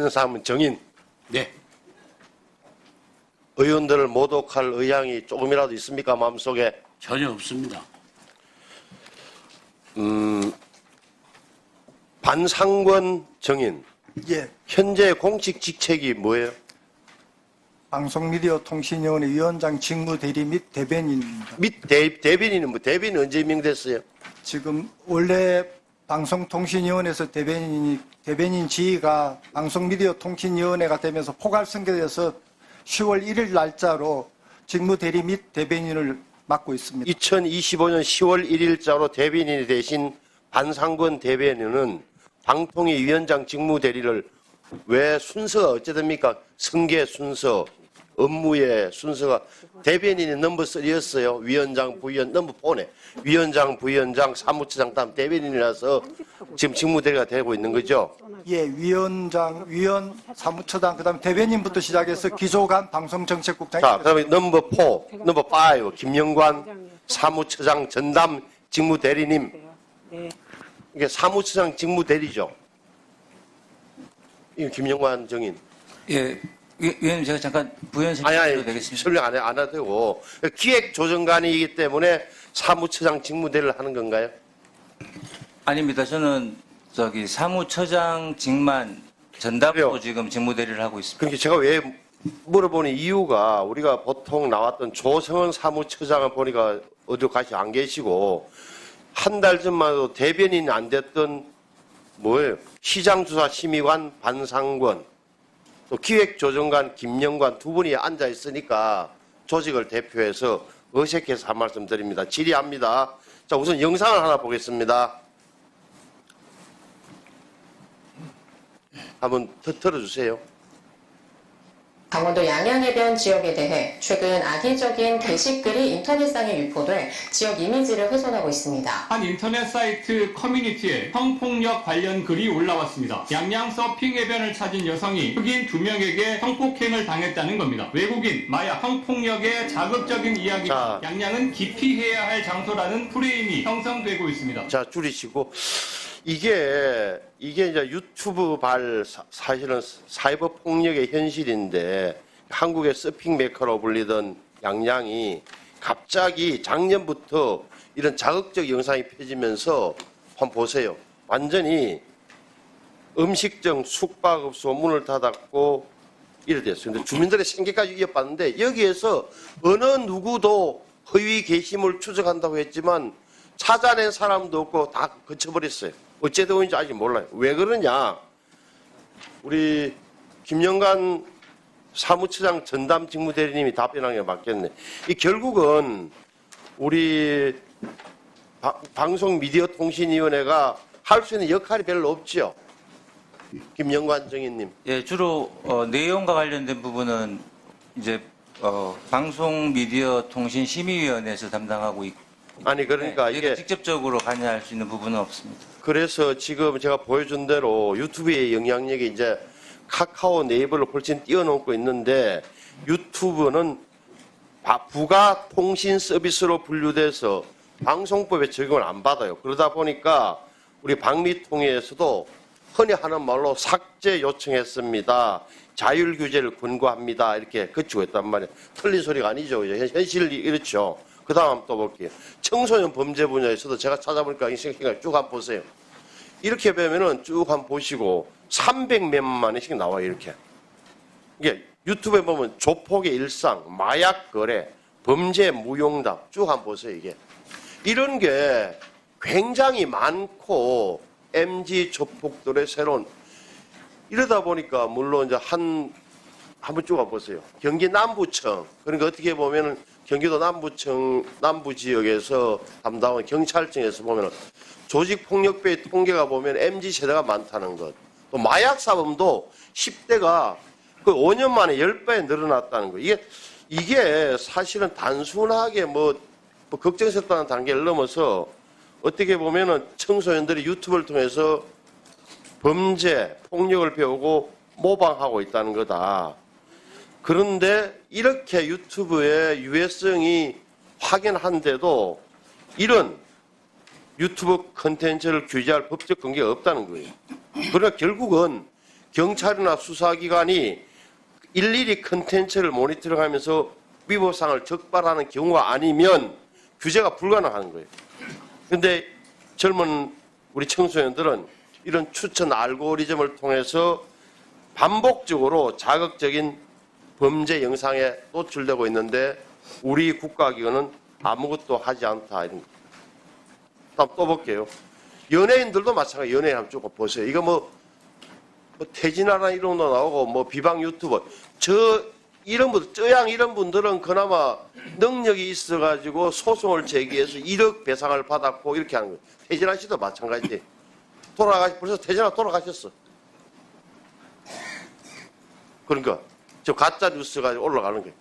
사람은 정인. 네. 의원들을 모독할 의향이 조금이라도 있습니까? 마음속에. 전혀 없습니다. 반상권 정인. 예, 현재 공식 직책이 뭐예요? 방송미디어통신위원회 위원장 직무대리 및 대변인입니다. 대변인은 뭐 대변인 언제 임명됐어요? 지금 원래 방송통신위원회에서 대변인 지위가 방송미디어통신위원회가 되면서 포괄선결돼서 10월 1일 날짜로 직무대리 및 대변인을 맡고 있습니다. 2025년 10월 1일자로 대변인이 되신 반상권 대변인은 방통위 위원장 직무대리를 왜 순서가 어째 됩니까? 승계 순서, 업무의 순서가 대변인이 넘버 3였어요. 위원장, 부위원, 넘버 4네. 위원장, 부위원장, 사무처장, 다음 대변인이라서 지금 직무대리가 되고 있는 거죠. 예, 위원장, 위원, 사무처장, 그다음 대변인부터 시작해서 기조관, 방송정책국장. 자, 그다음에 넘버 4, 넘버 5, 김영관 사무처장 전담 직무대리님. 이게 사무처장 직무대리죠. 이거 김영관 정인. 예, 위원님 제가 잠깐 부연 아니, 설명드려도 되겠습니다. 설명 안 해도 되고. 기획조정관이기 때문에 사무처장 직무대리를 하는 건가요? 아닙니다. 저는 사무처장직만 전담으로 그래요. 지금 직무대리를 하고 있습니다. 그러니까 제가 왜 물어보는 이유가 우리가 보통 나왔던 조성은 사무처장을 보니까 어디 같이 안 계시고 한 달 전만 해도 대변인이 안 됐던 뭐예요? 시장조사심의관 반상권 또 기획조정관 김영관 두 분이 앉아 있으니까 조직을 대표해서 어색해서 한 말씀 드립니다. 질의합니다. 자, 우선 영상을 하나 보겠습니다. 한번 틀어주세요. 강원도 양양해변 지역에 대해 최근 악의적인 게시글이 인터넷상에 유포돼 지역 이미지를 훼손하고 있습니다. 한 인터넷 사이트 커뮤니티에 성폭력 관련 글이 올라왔습니다. 양양 서핑 해변을 찾은 여성이 흑인 2명에게 성폭행을 당했다는 겁니다. 외국인, 마약, 성폭력의 자극적인 이야기가 양양은 기피해야 할 장소라는 프레임이 형성되고 있습니다. 자, 줄이시고. 이게 이제 유튜브 사실은 사이버 폭력의 현실인데 한국의 서핑 메카로 불리던 양양이 갑자기 작년부터 이런 자극적 영상이 펴지면서 한번 보세요. 완전히 음식점, 숙박업소 문을 닫았고 이래 됐어요. 근데 주민들의 생계까지 위협받는데 여기에서 어느 누구도 허위 게시물 추적한다고 했지만 찾아낸 사람도 없고 다 거쳐버렸어요. 어째 되는지 아직 몰라요. 왜 그러냐? 우리 김영관 사무처장 전담 직무대리님이 답변한 게 맞겠네. 이 결국은 우리 방송미디어통신위원회가 할 수 있는 역할이 별로 없죠. 김영관 정인님. 예, 주로 내용과 관련된 부분은 이제 방송미디어통신심의위원회에서 담당하고 있고. 아니 그러니까 이게 직접적으로 관여할 수 있는 부분은 없습니다. 그래서 지금 제가 보여준 대로 유튜브의 영향력이 이제 카카오 네이버를 훨씬 뛰어넘고 있는데 유튜브는 부가 통신 서비스로 분류돼서 방송법에 적용을 안 받아요. 그러다 보니까 우리 방미통위에서도 흔히 하는 말로 삭제 요청했습니다. 자율 규제를 권고합니다. 이렇게 거치고 있단 말이에요. 틀린 소리가 아니죠. 현실이 이렇죠. 그 다음 또 볼게요. 청소년 범죄 분야에서도 제가 찾아보니까 이 생각을 쭉 한번 보세요. 이렇게 보면은 쭉 한번 보시고 300몇만 원씩 나와요. 이렇게. 이게 유튜브에 보면 조폭의 일상, 마약 거래, 범죄 무용담 쭉 한번 보세요. 이게. 이런 게 굉장히 많고 MZ 조폭들의 새로운 이러다 보니까 물론 이제 한번 쭉 한번 보세요. 경기 남부청. 그러니까 어떻게 보면은 경기도 남부 지역에서 담당한 경찰청에서 보면 조직폭력배의 통계가 보면 MZ 세대가 많다는 것. 또 마약 사범도 10대가 그 5년 만에 10배에 늘어났다는 거. 이게 사실은 단순하게 뭐 걱정스럽다는 단계를 넘어서 어떻게 보면은 청소년들이 유튜브를 통해서 범죄, 폭력을 배우고 모방하고 있다는 거다. 그런데 이렇게 유튜브의 유해성이 확인한데도 이런 유튜브 컨텐츠를 규제할 법적 근거가 없다는 거예요. 그러니까 결국은 경찰이나 수사기관이 일일이 컨텐츠를 모니터링하면서 위법사항을 적발하는 경우가 아니면 규제가 불가능한 거예요. 그런데 젊은 우리 청소년들은 이런 추천 알고리즘을 통해서 반복적으로 자극적인 범죄 영상에 노출되고 있는데 우리 국가기관은 아무것도 하지 않다. 이런 거. 다음 또 볼게요. 연예인들도 마찬가지. 연예인 한번 쭉 보세요. 이거 뭐 태진아나 이런 거 나오고 뭐 비방 유튜버 이런 분들 쩌양 이런 분들은 그나마 능력이 있어가지고 소송을 제기해서 1억 배상을 받았고 이렇게 하는 거예요. 태진아 씨도 마찬가지. 벌써 태진아 돌아가셨어. 그러니까 저 가짜 뉴스가 올라가는 거예요.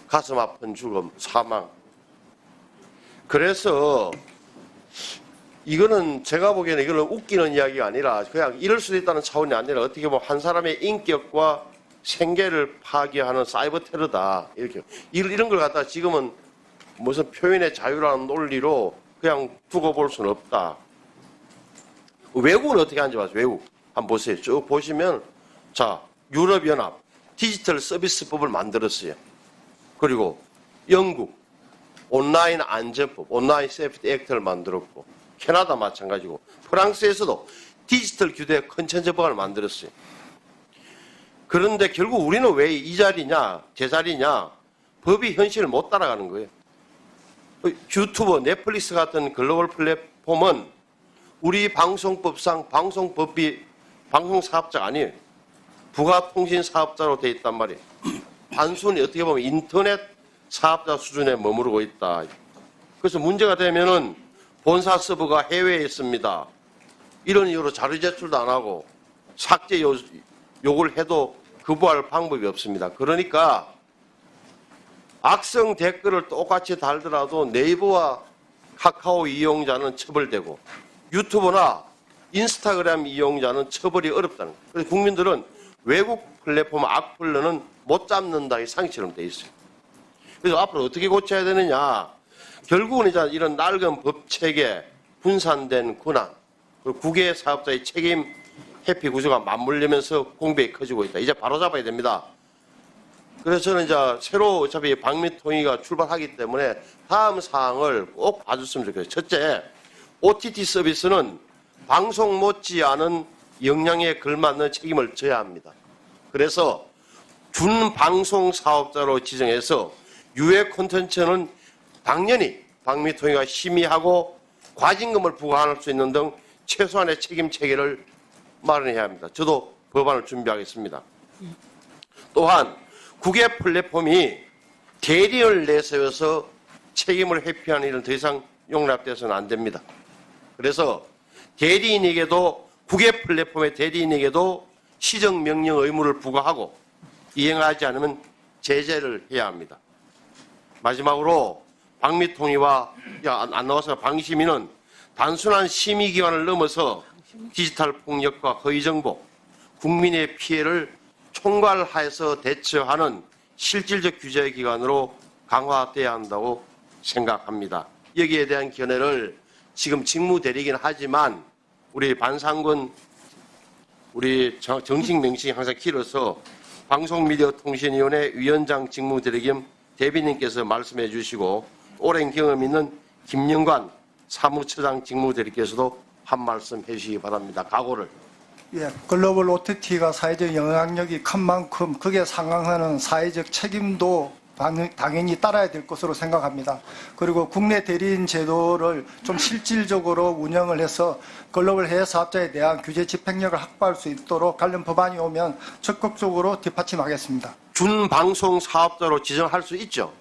가슴 아픈 죽음, 사망. 그래서 이거는 제가 보기에는 이거는 웃기는 이야기가 아니라 그냥 이럴 수도 있다는 차원이 아니라 어떻게 보면 한 사람의 인격과 생계를 파괴하는 사이버 테러다. 이렇게. 이런 걸 갖다가 지금은 무슨 표현의 자유라는 논리로 그냥 두고 볼 수는 없다. 외국은 어떻게 하는지 봐서 외국. 한번 보세요. 쭉 보시면 자, 유럽연합 디지털 서비스법을 만들었어요. 그리고 영국 온라인 안전법, 온라인 세이프티 액트를 만들었고 캐나다 마찬가지고 프랑스에서도 디지털 규제 컨텐츠법을 만들었어요. 그런데 결국 우리는 왜 이 자리냐, 제자리냐, 법이 현실을 못 따라가는 거예요. 유튜버, 넷플릭스 같은 글로벌 플랫폼은 우리 방송법상 방송법이 방송사업자가 아니에요. 부가통신사업자로 돼 있단 말이에요. 단순히 어떻게 보면 인터넷 사업자 수준에 머무르고 있다. 그래서 문제가 되면은 본사 서버가 해외에 있습니다. 이런 이유로 자료 제출도 안 하고 삭제 요구를 해도 거부할 방법이 없습니다. 그러니까 악성 댓글을 똑같이 달더라도 네이버와 카카오 이용자는 처벌되고 유튜브나 인스타그램 이용자는 처벌이 어렵다는 거예요. 그래서 국민들은 외국 플랫폼 악플러는 못 잡는다 이 상식처럼 돼 있어요. 그래서 앞으로 어떻게 고쳐야 되느냐. 결국은 이제 이런 낡은 법체계, 분산된 권한, 그리고 국외 사업자의 책임 회피 구조가 맞물리면서 공백이 커지고 있다. 이제 바로 잡아야 됩니다. 그래서 저는 이제 새로 어차피 방미통일가 출발하기 때문에 다음 사항을 꼭 봐줬으면 좋겠어요. 첫째, OTT 서비스는 방송 못지 않은 역량에 걸맞는 책임을 져야 합니다. 그래서 준방송 사업자로 지정해서 유해 콘텐츠는 당연히 방미통일가 심의하고 과징금을 부과할 수 있는 등 최소한의 책임 체계를 마련해야 합니다. 저도 법안을 준비하겠습니다. 또한 국외 플랫폼이 대리를 내세워서 책임을 회피하는 일은 더 이상 용납돼서는 안 됩니다. 그래서 대리인에게도 국외 플랫폼의 대리인에게도 시정 명령 의무를 부과하고 이행하지 않으면 제재를 해야 합니다. 마지막으로 방미통일과 안 나와서 방심위는 단순한 심의기관을 넘어서 디지털 폭력과 허위정보, 국민의 피해를 총괄해서 대처하는 실질적 규제 기관으로 강화돼야 한다고 생각합니다. 여기에 대한 견해를 지금 직무대리이긴 하지만 우리 반상권 우리 정식 명칭이 항상 길어서 방송미디어통신위원회 위원장 직무대리 겸 대변인께서 말씀해 주시고 오랜 경험 있는 김영관 사무처장 직무대리께서도 한 말씀 해주시기 바랍니다. 각오를. 예, 글로벌 OTT가 사회적 영향력이 큰 만큼 그게 상응하는 사회적 책임도 당연히 따라야 될 것으로 생각합니다. 그리고 국내 대리인 제도를 좀 실질적으로 운영을 해서 글로벌 해외 사업자에 대한 규제 집행력을 확보할 수 있도록 관련 법안이 오면 적극적으로 뒷받침하겠습니다. 준방송 사업자로 지정할 수 있죠.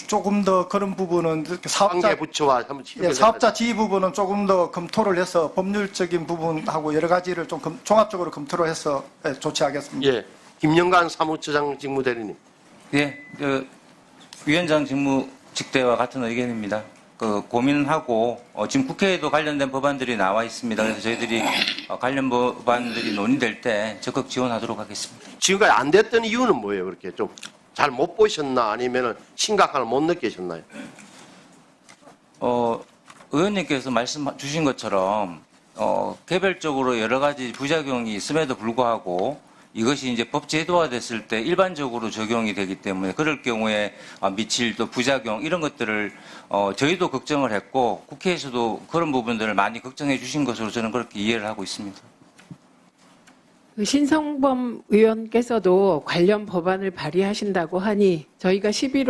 조금 더 그런 부분은 관계 부처와 한번 예, 사업자 지위 부분은 조금 더 검토를 해서 법률적인 부분하고 여러 가지를 좀 종합적으로 검토를 해서 조치하겠습니다. 예, 김영관 사무처장 직무대리님. 예, 위원장 직무직대와 같은 의견입니다. 고민하고 지금 국회에도 관련된 법안들이 나와 있습니다. 그래서 저희들이 관련 법안들이 논의될 때 적극 지원하도록 하겠습니다. 지금까지 안 됐던 이유는 뭐예요? 그렇게 좀 잘 못 보셨나 아니면 심각함을 못 느끼셨나요? 의원님께서 말씀 주신 것처럼 개별적으로 여러 가지 부작용이 있음에도 불구하고 이것이 이제 법 제도화됐을 때 일반적으로 적용이 되기 때문에 그럴 경우에 미칠 또 부작용 이런 것들을 저희도 걱정을 했고 국회에서도 그런 부분들을 많이 걱정해 주신 것으로 저는 그렇게 이해를 하고 있습니다. 신성범 의원께서도 관련 법안을 발의하신다고 하니 저희가 11월